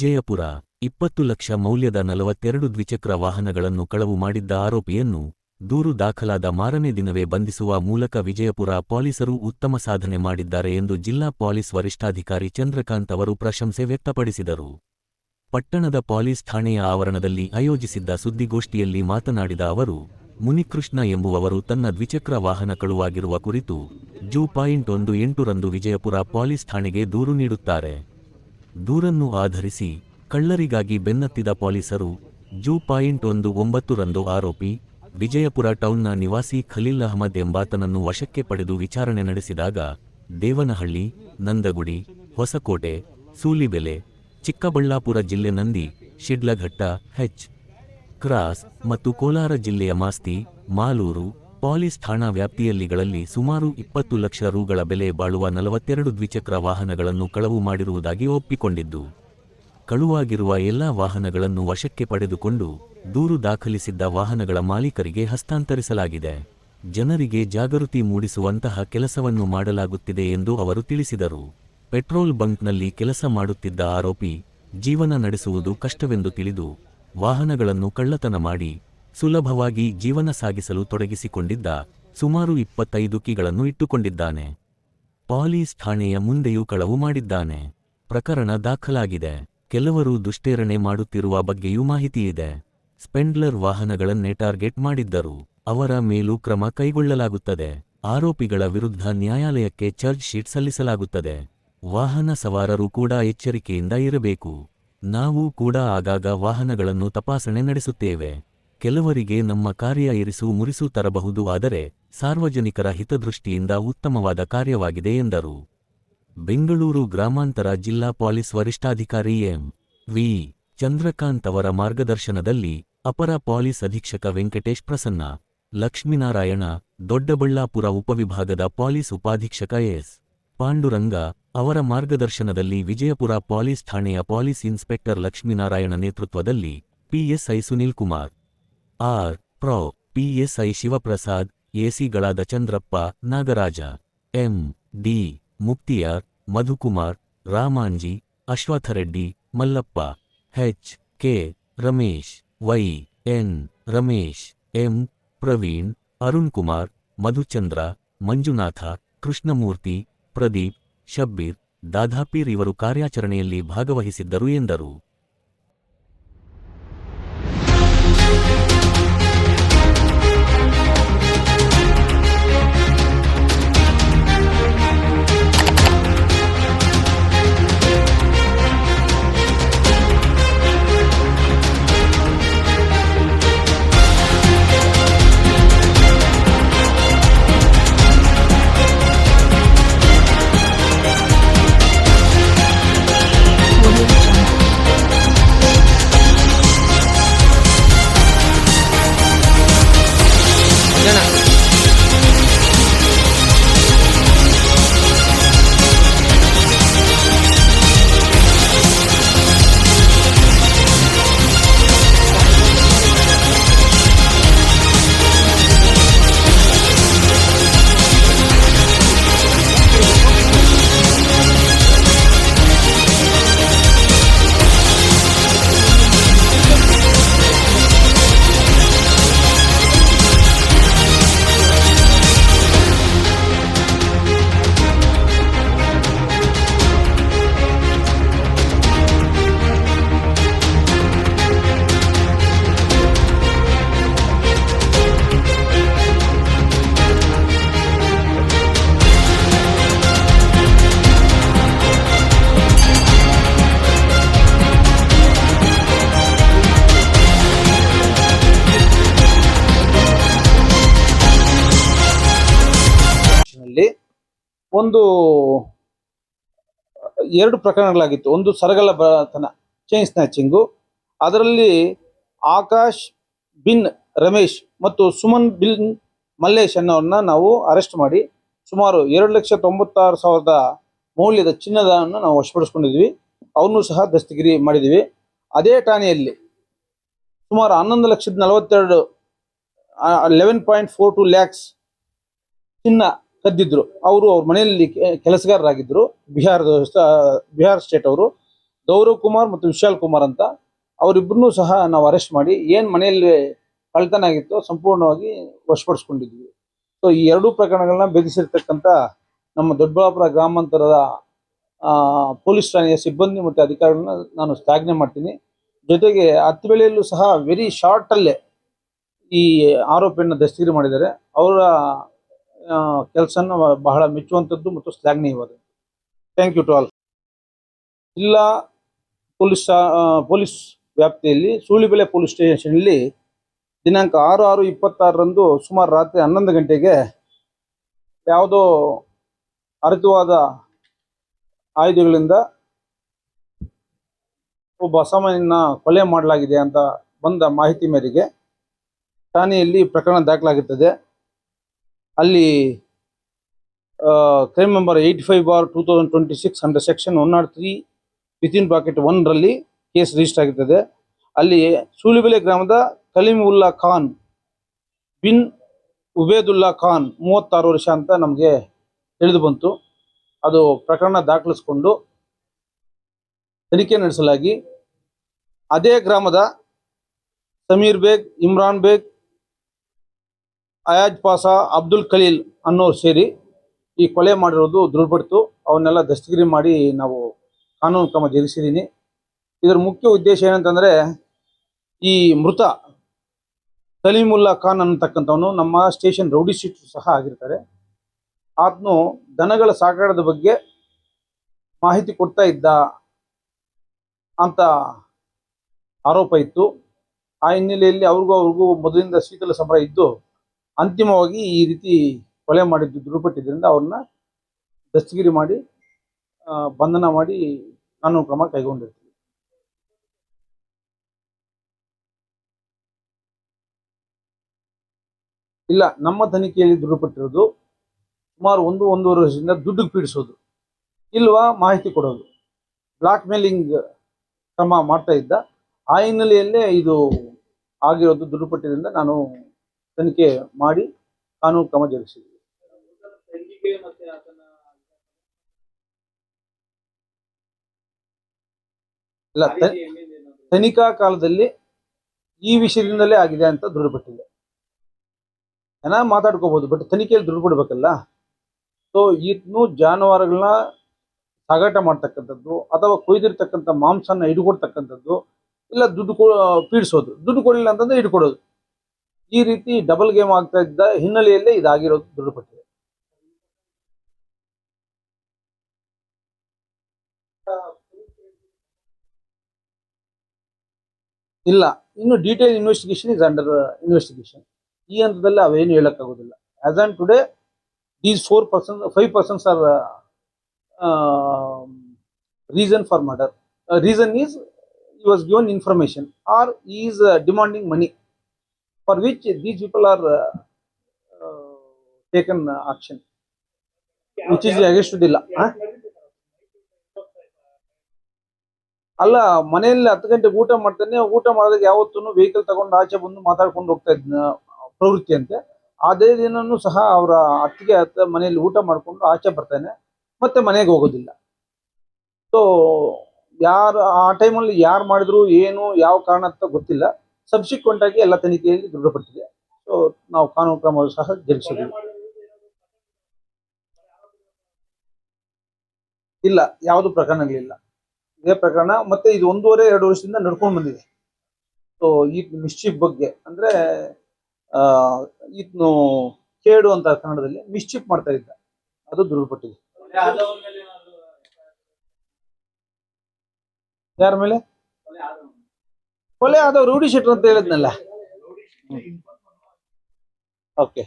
ವಿಜಯಪುರ 20 ಲಕ್ಷ ಮೌಲ್ಯದ 42 ದ್ವಿಚಕ್ರ ವಾಹನಗಳನ್ನು ಕಳವು ಮಾಡಿದ್ದ ಆರೋಪಿಯನ್ನು ದೂರು ದಾಖಲಾದ ಮಾರನೇ ದಿನವೇ ಬಂಧಿಸುವ ಮೂಲಕ ವಿಜಯಪುರ ಪೊಲೀಸರು ಉತ್ತಮ ಸಾಧನೆ ಮಾಡಿದ್ದಾರೆ ಎಂದು ಜಿಲ್ಲಾ ಪೊಲೀಸ್ ವರಿಷ್ಠಾಧಿಕಾರಿ ಚಂದ್ರಕಾಂತ್ ಅವರು ಪ್ರಶಂಸೆ ವ್ಯಕ್ತಪಡಿಸಿದರು. ಪಟ್ಟಣದ ಪೊಲೀಸ್ ಠಾಣೆಯ ಆವರಣದಲ್ಲಿ ಆಯೋಜಿಸಿದ್ದ ಸುದ್ದಿಗೋಷ್ಠಿಯಲ್ಲಿ ಮಾತನಾಡಿದ ಅವರು, ಮುನಿಕೃಷ್ಣ ಎಂಬುವವರು ತನ್ನ ದ್ವಿಚಕ್ರ ವಾಹನ ಕಳುವಾಗಿರುವ ಕುರಿತು ಜೂ. 18 ರಂದು ವಿಜಯಪುರ ಪೊಲೀಸ್ ಠಾಣೆಗೆ ದೂರು ನೀಡುತ್ತಾರೆ. ದೂರನ್ನು ಆಧರಿಸಿ ಕಳ್ಳರಿಗಾಗಿ ಬೆನ್ನತ್ತಿದ ಪೊಲೀಸರು ಜೂ. 19 ರಂದು ಆರೋಪಿ ವಿಜಯಪುರ ಟೌನ್ನ ನಿವಾಸಿ ಖಲೀಲ್ ಅಹಮದ್ ಎಂಬಾತನನ್ನು ವಶಕ್ಕೆ ಪಡೆದು ವಿಚಾರಣೆ ನಡೆಸಿದಾಗ ದೇವನಹಳ್ಳಿ, ನಂದಗುಡಿ, ಹೊಸಕೋಟೆ, ಸೂಲಿಬೆಲೆ, ಚಿಕ್ಕಬಳ್ಳಾಪುರ ಜಿಲ್ಲೆ ನಂದಿ, ಶಿಡ್ಲಘಟ್ಟ, ಹೆಚ್. ಕ್ರಾಸ್ ಮತ್ತು ಕೋಲಾರ ಜಿಲ್ಲೆಯ ಮಾಸ್ತಿ, ಮಾಲೂರು ಪೊಲೀಸ್ ಠಾಣಾ ವ್ಯಾಪ್ತಿಯಲ್ಲಿಗಳಲ್ಲಿ ಸುಮಾರು 20 ಲಕ್ಷ ರುಗಳ ಬೆಲೆ ಬಾಳುವ 42 ದ್ವಿಚಕ್ರ ವಾಹನಗಳನ್ನು ಕಳವು ಮಾಡಿರುವುದಾಗಿ ಒಪ್ಪಿಕೊಂಡಿದ್ದು, ಕಳುವಾಗಿರುವ ಎಲ್ಲಾ ವಾಹನಗಳನ್ನು ವಶಕ್ಕೆ ಪಡೆದುಕೊಂಡು ದೂರು ದಾಖಲಿಸಿದ್ದ ವಾಹನಗಳ ಮಾಲೀಕರಿಗೆ ಹಸ್ತಾಂತರಿಸಲಾಗಿದೆ. ಜನರಿಗೆ ಜಾಗೃತಿ ಮೂಡಿಸುವಂತಹ ಕೆಲಸವನ್ನು ಮಾಡಲಾಗುತ್ತಿದೆ ಎಂದು ಅವರು ತಿಳಿಸಿದರು. ಪೆಟ್ರೋಲ್ ಬಂಕ್ನಲ್ಲಿ ಕೆಲಸ ಮಾಡುತ್ತಿದ್ದ ಆರೋಪಿ ಜೀವನ ನಡೆಸುವುದು ಕಷ್ಟವೆಂದು ತಿಳಿದು ವಾಹನಗಳನ್ನು ಕಳ್ಳತನ ಮಾಡಿ ಸುಲಭವಾಗಿ ಜೀವನ ಸಾಗಿಸಲು ತೊಡಗಿಸಿಕೊಂಡಿದ್ದ ಸುಮಾರು 25 ಕೀಗಳನ್ನು ಇಟ್ಟುಕೊಂಡಿದ್ದಾನೆ. ಪೊಲೀಸ್ ಠಾಣೆಯ ಮುಂದೆಯೂ ಕಳವು ಮಾಡಿದ್ದಾನೆ. ಪ್ರಕರಣ ದಾಖಲಾಗಿದೆ. ಕೆಲವರು ದುಷ್ಕೇರಣೆ ಮಾಡುತ್ತಿರುವ ಬಗ್ಗೆಯೂ ಮಾಹಿತಿಯಿದೆ. ಸ್ಪೆಂಡ್ಲರ್ ವಾಹನಗಳನ್ನೇ ಟಾರ್ಗೆಟ್ ಮಾಡಿದ್ದರು. ಅವರ ಮೇಲೂ ಕ್ರಮ ಕೈಗೊಳ್ಳಲಾಗುತ್ತದೆ. ಆರೋಪಿಗಳ ವಿರುದ್ಧ ನ್ಯಾಯಾಲಯಕ್ಕೆ ಚಾರ್ಜ್ ಶೀಟ್ ಸಲ್ಲಿಸಲಾಗುತ್ತದೆ. ವಾಹನ ಸವಾರರು ಕೂಡ ಎಚ್ಚರಿಕೆಯಿಂದ ಇರಬೇಕು. ನಾವು ಕೂಡ ಆಗಾಗ ವಾಹನಗಳನ್ನು ತಪಾಸಣೆ ನಡೆಸುತ್ತೇವೆ. ಕೆಲವರಿಗೆ ನಮ್ಮ ಕಾರ್ಯ ಇರಿಸು ಮುರಿಸು ತರಬಹುದು, ಆದರೆ ಸಾರ್ವಜನಿಕರ ಹಿತದೃಷ್ಟಿಯಿಂದ ಉತ್ತಮವಾದ ಕಾರ್ಯವಾಗಿದೆ ಎಂದರು. ಬೆಂಗಳೂರು ಗ್ರಾಮಾಂತರ ಜಿಲ್ಲಾ ಪೊಲೀಸ್ ವರಿಷ್ಠಾಧಿಕಾರಿ ಎಂ. ವಿ. ಚಂದ್ರಕಾಂತ್ ಅವರ ಮಾರ್ಗದರ್ಶನದಲ್ಲಿ ಅಪರ ಪೊಲೀಸ್ ಅಧೀಕ್ಷಕ ವೆಂಕಟೇಶ್ ಪ್ರಸನ್ನ, ಲಕ್ಷ್ಮೀನಾರಾಯಣ, ದೊಡ್ಡಬಳ್ಳಾಪುರ ಉಪವಿಭಾಗದ ಪೊಲೀಸ್ ಉಪಾಧೀಕ್ಷಕ ಎಸ್. ಪಾಂಡುರಂಗ ಅವರ ಮಾರ್ಗದರ್ಶನದಲ್ಲಿ ವಿಜಯಪುರ ಪೊಲೀಸ್ ಠಾಣೆಯ ಪೊಲೀಸ್ ಇನ್ಸ್ಪೆಕ್ಟರ್ ಲಕ್ಷ್ಮೀನಾರಾಯಣ ನೇತೃತ್ವದಲ್ಲಿ PSI Sunil Kumar, R. Pro. PSI Shivaprasad, ಎಸಿಗಳಾದ Chandrappa, Nagaraja, M. D. Mukhtiyar, Madhukumar, Ramanji, Ashwathareddy, Mallappa, H. K. Ramesh, Y. N. Ramesh, M. Praveen, Arun Kumar, Madhuchandra, Manjunatha, Krishnamurthy, Pradeep, Shabbir, Dadapeer ಇವರು ಕಾರ್ಯಾಚರಣೆಯಲ್ಲಿ ಭಾಗವಹಿಸಿದ್ದರು ಎಂದರು. ಒಂದು 2 ಪ್ರಕರಣಗಳಾಗಿತ್ತು. ಒಂದು ಸರಗಳ್ಳತನ ಚೈನ್ ಸ್ನ್ಯಾಚಿಂಗು, ಅದರಲ್ಲಿ ಆಕಾಶ್ ಬಿನ್ ರಮೇಶ್ ಮತ್ತು ಸುಮನ್ ಬಿನ್ ಮಲ್ಲೇಶ್ ಅನ್ನೋರನ್ನ ನಾವು ಅರೆಸ್ಟ್ ಮಾಡಿ ಸುಮಾರು 2,96,000 ಮೌಲ್ಯದ ಚಿನ್ನದವನ್ನು ನಾವು ವಶಪಡಿಸ್ಕೊಂಡಿದ್ವಿ. ಅವನ್ನೂ ಸಹ ದಸ್ತಗಿರಿ ಮಾಡಿದ್ವಿ. ಅದೇ ಠಾಣೆಯಲ್ಲಿ ಸುಮಾರು 11,42,000 11.42 lakhs ಚಿನ್ನ ಕದ್ದಿದ್ರು. ಅವರು ಅವ್ರ ಮನೆಯಲ್ಲಿ ಕೆಲಸಗಾರರಾಗಿದ್ದರು. ಬಿಹಾರ ಸ್ಟೇಟ್ ಅವರು ಗೌರವ್ ಕುಮಾರ್ ಮತ್ತು ವಿಶಾಲ್ ಕುಮಾರ್ ಅಂತ, ಅವರಿಬ್ಬರನ್ನೂ ಸಹ ನಾವು ಅರೆಸ್ಟ್ ಮಾಡಿ ಏನು ಮನೆಯಲ್ಲಿ ಕಳ್ತನ ಆಗಿತ್ತು ಸಂಪೂರ್ಣವಾಗಿ ವಶಪಡಿಸ್ಕೊಂಡಿದ್ವಿ. ಸೊ ಈ ಎರಡೂ ಪ್ರಕರಣಗಳನ್ನ ಬೆದರಿಸಿರ್ತಕ್ಕಂಥ ನಮ್ಮ ದೊಡ್ಡಬಳ್ಳಾಪುರ ಗ್ರಾಮಾಂತರದ ಪೊಲೀಸ್ ಠಾಣೆಯ ಸಿಬ್ಬಂದಿ ಮತ್ತು ಅಧಿಕಾರಿಗಳನ್ನ ನಾನು ಶ್ಲಾಘನೆ ಮಾಡ್ತೀನಿ. ಜೊತೆಗೆ ಹತ್ತುಬೆಳೆಯಲ್ಲೂ ಸಹ ವೆರಿ ಶಾರ್ಟಲ್ಲೇ ಈ ಆರೋಪಿಯನ್ನು ದಸ್ತಗಿರಿ ಮಾಡಿದ್ದಾರೆ. ಅವರ ಕೆಲಸನ ಬಹಳ ಮೆಚ್ಚುವಂಥದ್ದು ಮತ್ತು ಶ್ಲಾಘನೀಯವಾದದ್ದು. Thank you to all. ಜಿಲ್ಲಾ ಪೊಲೀಸ್ ವ್ಯಾಪ್ತಿಯಲ್ಲಿ ಸೂಳಿಬೆಲೆ ಪೊಲೀಸ್ ಸ್ಟೇಷನ್ನಲ್ಲಿ ದಿನಾಂಕ 6/6/26ರಂದು ಸುಮಾರು ರಾತ್ರಿ 11 ಗಂಟೆಗೆ ಯಾವುದೋ ಅರಿತವಾದ ಆಯುಧಗಳಿಂದ ಒಬ್ಬ ಅಸಾಮಾನ್ಯನ ಕೊಲೆ ಮಾಡಲಾಗಿದೆ ಅಂತ ಬಂದ ಮಾಹಿತಿ ಮೇರೆಗೆ ಠಾಣೆಯಲ್ಲಿ ಪ್ರಕರಣ ದಾಖಲಾಗುತ್ತದೆ. ಅಲ್ಲಿ crime number 85/2026 under section 103 1 case register ಆಗಿರ್ತದೆ. ಅಲ್ಲಿ ಸೂಳಿಬೆಲೆ ಗ್ರಾಮದ ಕಲೀಮುಲ್ಲಾ ಖಾನ್ ಬಿನ್ ಉಬೇದುಲ್ಲಾ ಖಾನ್ 36 ವರ್ಷ ಅಂತ ನಮಗೆ ತಿಳಿದು ಬಂತು. ಅದು ಪ್ರಕರಣ ದಾಖಲಿಸಿಕೊಂಡು ತನಿಖೆ ನಡೆಸಲಾಗಿ ಅದೇ ಗ್ರಾಮದ ಸಮೀರ್ ಬೇಗ್, ಇಮ್ರಾನ್ ಬೇಗ್, ಅಯಾಜ್ ಪಾಸಾ, ಅಬ್ದುಲ್ ಖಲೀಲ್ ಅನ್ನೋರು ಸೇರಿ ಈ ಕೊಲೆ ಮಾಡಿರೋದು ದೃಢಪಡಿತು. ಅವನ್ನೆಲ್ಲ ದಸ್ತಗಿರಿ ಮಾಡಿ ನಾವು ಕಾನೂನು ಕ್ರಮ ಜರುಗಿಸಿದ್ದೀನಿ. ಇದರ ಮುಖ್ಯ ಉದ್ದೇಶ ಏನಂತಂದರೆ, ಈ ಮೃತ ಕಲೀಮುಲ್ಲಾ ಖಾನ್ ಅನ್ನತಕ್ಕಂಥವನು ನಮ್ಮ ಸ್ಟೇಷನ್ ರೌಡಿ ಶೀಟರ್ ಸಹ ಆಗಿರ್ತಾರೆ. ಆತನು ದನಗಳ ಸಾಕಾಣದ ಬಗ್ಗೆ ಮಾಹಿತಿ ಕೊಡ್ತಾ ಇದ್ದ ಅಂತ ಆರೋಪ ಇತ್ತು. ಆ ಹಿನ್ನೆಲೆಯಲ್ಲಿ ಅವ್ರಿಗೂ ಮೊದಲಿಂದ ಶೀತಲ ಸಮರ ಇದ್ದು ಅಂತಿಮವಾಗಿ ಈ ರೀತಿ ಕೊಲೆ ಮಾಡಿದ್ದು ದೃಢಪಟ್ಟಿದ್ದರಿಂದ ಅವ್ರನ್ನ ದಸ್ತಗಿರಿ ಮಾಡಿ ಬಂಧನ ಮಾಡಿ ಕಾನೂನು ಕ್ರಮ ಕೈಗೊಂಡಿರ್ತೀವಿ. ಇಲ್ಲ, ನಮ್ಮ ತನಿಖೆಯಲ್ಲಿ ದೃಢಪಟ್ಟಿರೋದು ಸುಮಾರು 1-1.5 ವರ್ಷದಿಂದ ದುಡ್ಡು ಪೀಡಿಸೋದು, ಇಲ್ವಾ ಮಾಹಿತಿ ಕೊಡೋದು, ಬ್ಲಾಕ್ ಮೇಲಿಂಗ್ ಕ್ರಮ ಮಾಡ್ತಾ ಇದ್ದ. ಆ ಹಿನ್ನೆಲೆಯಲ್ಲೇ ಇದು ಆಗಿರೋದು ದೃಢಪಟ್ಟಿದ್ದರಿಂದ ನಾನು ತನಿಖೆ ಮಾಡಿ ಕಾನೂನು ಕ್ರಮ ಜರುಗಿಸಿದ್ವಿ. ಇಲ್ಲ, ತನಿಖಾ ಕಾಲದಲ್ಲಿ ಈ ವಿಷಯದಿಂದಲೇ ಆಗಿದೆ ಅಂತ ದೃಢಪಟ್ಟಿದೆ. ಜನ ಮಾತಾಡ್ಕೋಬಹುದು, ಬಟ್ ತನಿಖೆಯಲ್ಲಿ ದೃಢಪಡಬೇಕಲ್ಲ. ಸೊ ಈತನು ಜಾನುವಾರುಗಳನ್ನ ಸಾಗಾಟ ಮಾಡ್ತಕ್ಕಂಥದ್ದು ಅಥವಾ ಕೊಯ್ದಿರ್ತಕ್ಕಂಥ ಮಾಂಸನ ಹಿಡ್ಕೊಡ್ತಕ್ಕಂಥದ್ದು, ಇಲ್ಲ ದುಡ್ಡು ಪೀಡಿಸೋದು, ದುಡ್ಡು ಕೊಡಲಿಲ್ಲ ಅಂತಂದ್ರೆ ಹಿಡ್ಕೊಡೋದು, ಈ ರೀತಿ ಡಬಲ್ ಗೇಮ್ ಆಗ್ತಾ ಇದ್ದ ಹಿನ್ನೆಲೆಯಲ್ಲೇ ಇದಾಗಿರೋದು ದೃಢಪಟ್ಟಿದೆ. ಇಲ್ಲ, ಇನ್ನು detail investigation is under investigation. ಈ ಹಂತದಲ್ಲಿ ಅವೇನು ಹೇಳಕ್ಕಾಗೋದಿಲ್ಲ. As on today these 5 persons are reason for murder. Reason is he was given information or he is demanding money, for which these people are taken action, which is against the law. ಅಲ್ಲ, ಮನೆಯಲ್ಲಿ 10 ಗಂಟೆಗೆ ಊಟ ಮಾಡ್ತಾನೆ. ಊಟ ಮಾಡಿದಾಗ ಯಾವತ್ತೂ vehicle ತಗೊಂಡು ಆಚೆ ಬಂದು ಮಾತಾಡ್ಕೊಂಡು ಹೋಗ್ತಾ ಇದ್ದ ಪ್ರವೃತ್ತಿ ಅಂತೆ. ಅದೇ ದಿನನೂ ಸಹ ಅವರ ಅತ್ತಿಗೆ ಮನೆಯಲ್ಲಿ ಊಟ ಮಾಡಿಕೊಂಡು ಆಚೆ ಬರ್ತಾನೆ, ಮತ್ತೆ ಮನೆಗೆ ಹೋಗೋದಿಲ್ಲ. ಸೊ ಯಾರು ಆ ಟೈಮಲ್ಲಿ ಯಾರು ಮಾಡಿದ್ರು, ಏನು ಯಾವ ಕಾರಣ ಅಂತ ಗೊತ್ತಿಲ್ಲ. ಸಬ್ಸಿಕ್ವೆಂಟ್ ಆಗಿ ಎಲ್ಲ ತನಿಖೆಯಲ್ಲಿ ದೃಢಪಟ್ಟಿದೆ. ಸೊ ನಾವು ಕಾನೂನು ಕ್ರಮ ಸಹ ಜರುಗಿಸಿದ್ದೀವಿ. ಇಲ್ಲ, ಯಾವುದು ಪ್ರಕರಣಗಳಿಲ್ಲ. ಇದೇ ಪ್ರಕರಣ ಮತ್ತೆ ಇದು 1.5-2 ವರ್ಷದಿಂದ ನಡ್ಕೊಂಡು ಬಂದಿದೆ. ಸೊ ಈ ಮಿಸ್ಚಿಫ್ ಬಗ್ಗೆ ಅಂದ್ರೆ ಈತನು ಕೇಡು ಅಂತ ಕನ್ನಡದಲ್ಲಿ ಮಿಸ್ಚಿಫ್ ಮಾಡ್ತಾ ಇದ್ದ, ಅದು ದೃಢಪಟ್ಟಿದೆ. ಯಾರ ಮೇಲೆ ಕೊಲೆ ಆದವ್? ರೌಡಿ ಶೀಟರ್ ಅಂತ ಹೇಳಿದ್ನಲ್ಲ. ಓಕೆ.